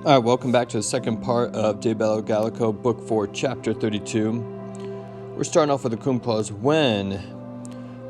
All right, welcome back to the second part of De Bello Gallico, Book 4, Chapter 32. We're starting off with the cum clause. When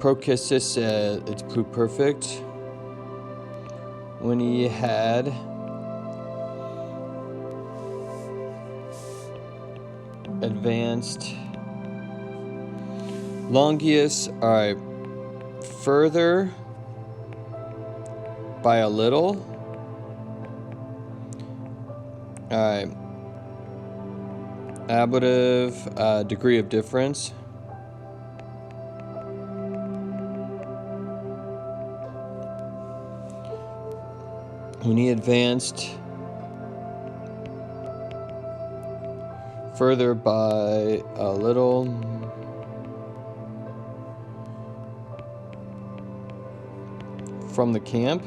Procassus said it's pluperfect, when he had advanced Longius, all right, further by a little. All right, ablative degree of difference. When he advanced further by a little, from the camp.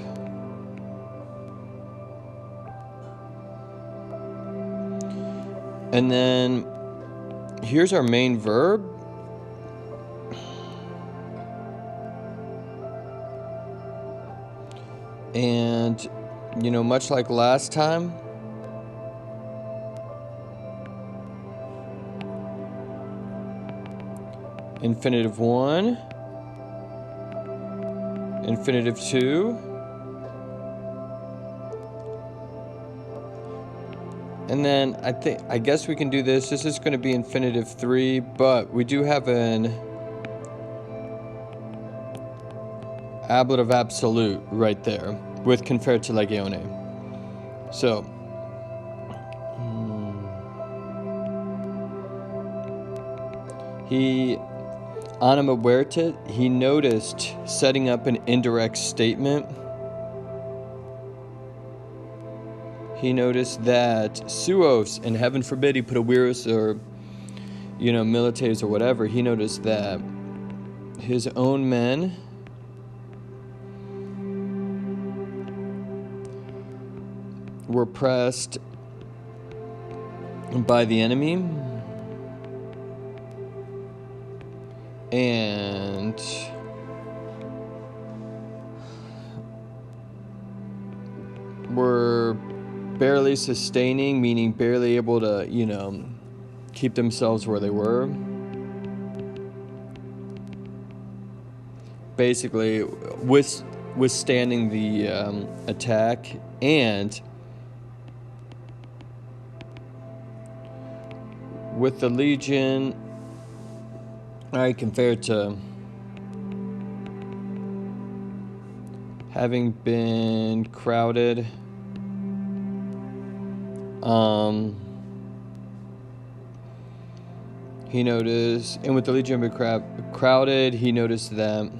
And then here's our main verb. And, you know, much like last time, infinitive 1, infinitive 2, and then I guess we can do this. This is going to be infinitive 3, but we do have an ablative absolute right there with conferre to legione. So he anima vertit, he noticed setting up an indirect statement. He noticed that suos, and heaven forbid he put a virus or, you know, milites or whatever. He noticed that his own men were pressed by the enemy and were barely sustaining, meaning barely able to, you know, keep themselves where they were. Basically, withstanding the attack, and with the legion, compared to having been crowded, he noticed, and with the legion being crowded, he noticed that,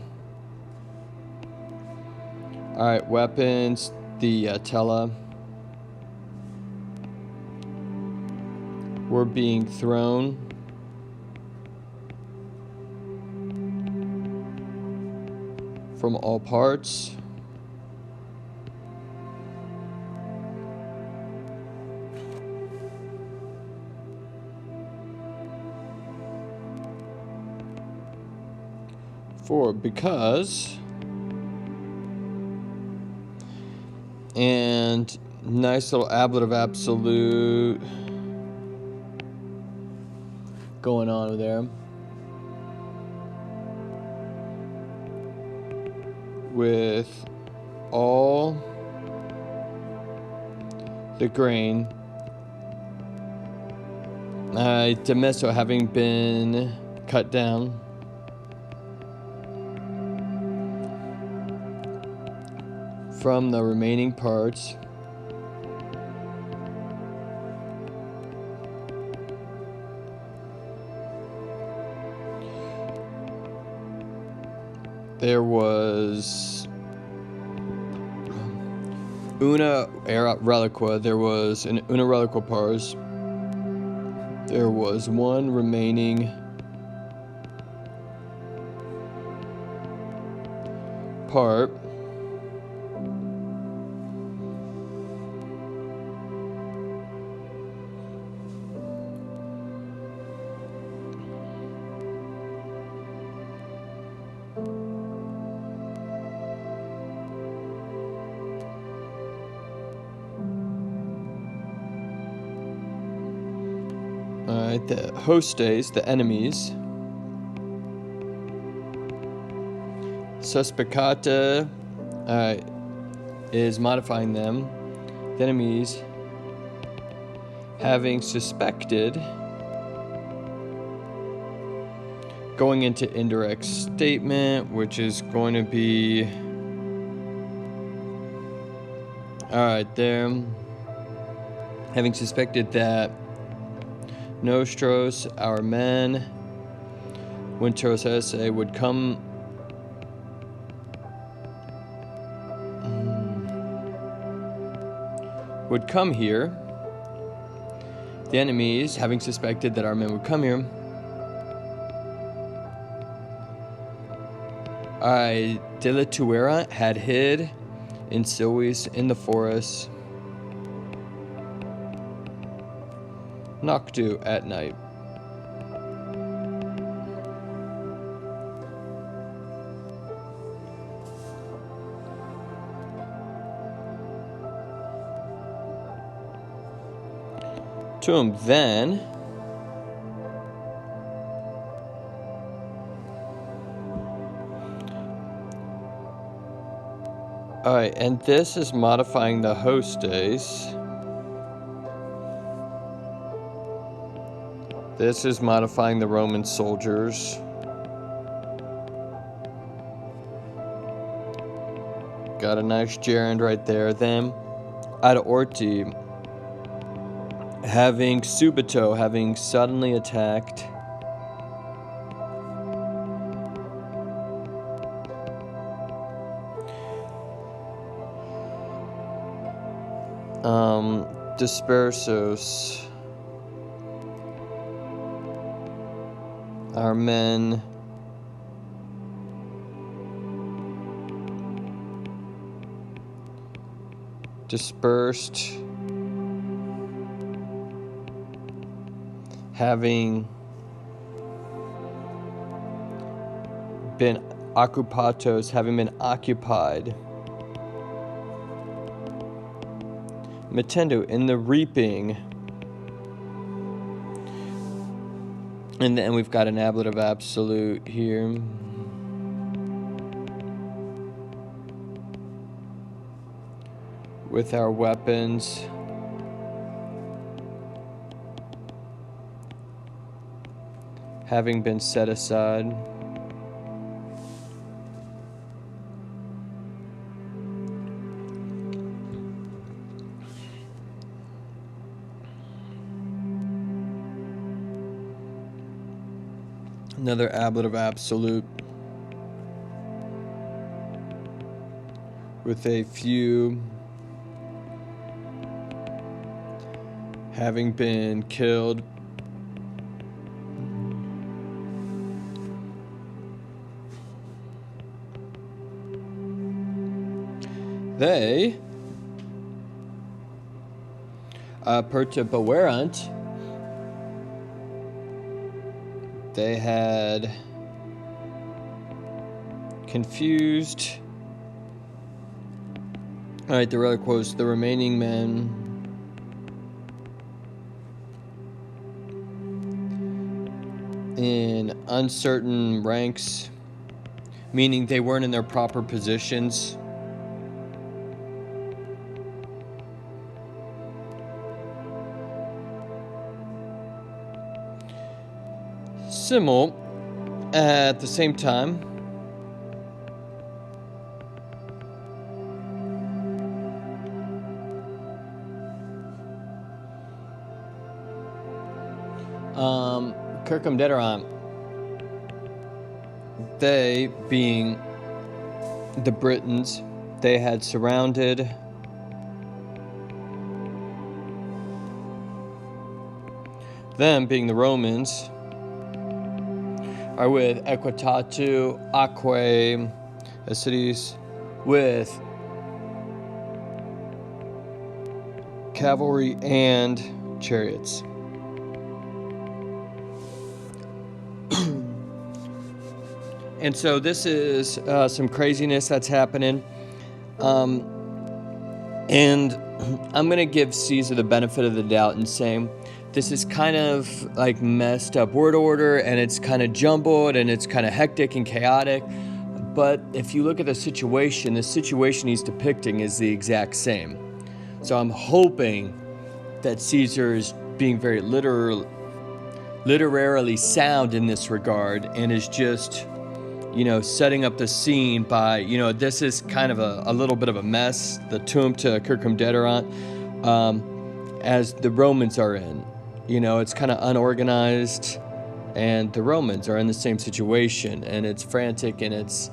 all right, weapons, the tela, were being thrown from all parts. Because, and nice little ablative absolute going on over there with all the grain, demesso having been cut down, from the remaining parts. There was una reliqua. There was an una reliqua pars. There was one remaining part. Alright, the hostes, the enemies. Suspecata, is modifying them. The enemies having suspected, going into indirect statement, which is going to be alright there. Having suspected that Nostros, our men, Wintros Esse would come here. The enemies, having suspected that our men would come here, Dilatuera had hid in Silvis in the forest, Noctu at night. Then alright, and this is modifying the hostes. This is modifying the Roman soldiers. Got a nice gerund right there. Then Ad Orti, having subito, having suddenly attacked. Dispersos, our men dispersed, having been occupatos, having been occupied. Mettendo, in the reaping. And then we've got an ablative absolute here. With our weapons. Having been set aside. Another ablative absolute with a few having been killed. They perturbawerant. They had confused. All right, the other quotes, the remaining men in uncertain ranks, meaning they weren't in their proper positions. Simul, at the same time, Circumdederant, they being the Britons, they had surrounded them, being the Romans, are with Equitatu, Aquae, cities with cavalry and chariots. And so this is some craziness that's happening. And I'm going to give Caesar the benefit of the doubt and saying this is kind of like messed up word order, and it's kind of jumbled, and it's kind of hectic and chaotic. But if you look at the situation he's depicting is the exact same. So I'm hoping that Caesar is being very literarily sound in this regard, and is just, setting up the scene by, this is kind of a little bit of a mess, the tomb to Kirkhamdederant, as the Romans are in. It's kind of unorganized, and the Romans are in the same situation, and it's frantic, and it's,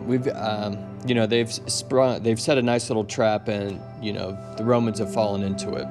they've set a nice little trap, and, the Romans have fallen into it.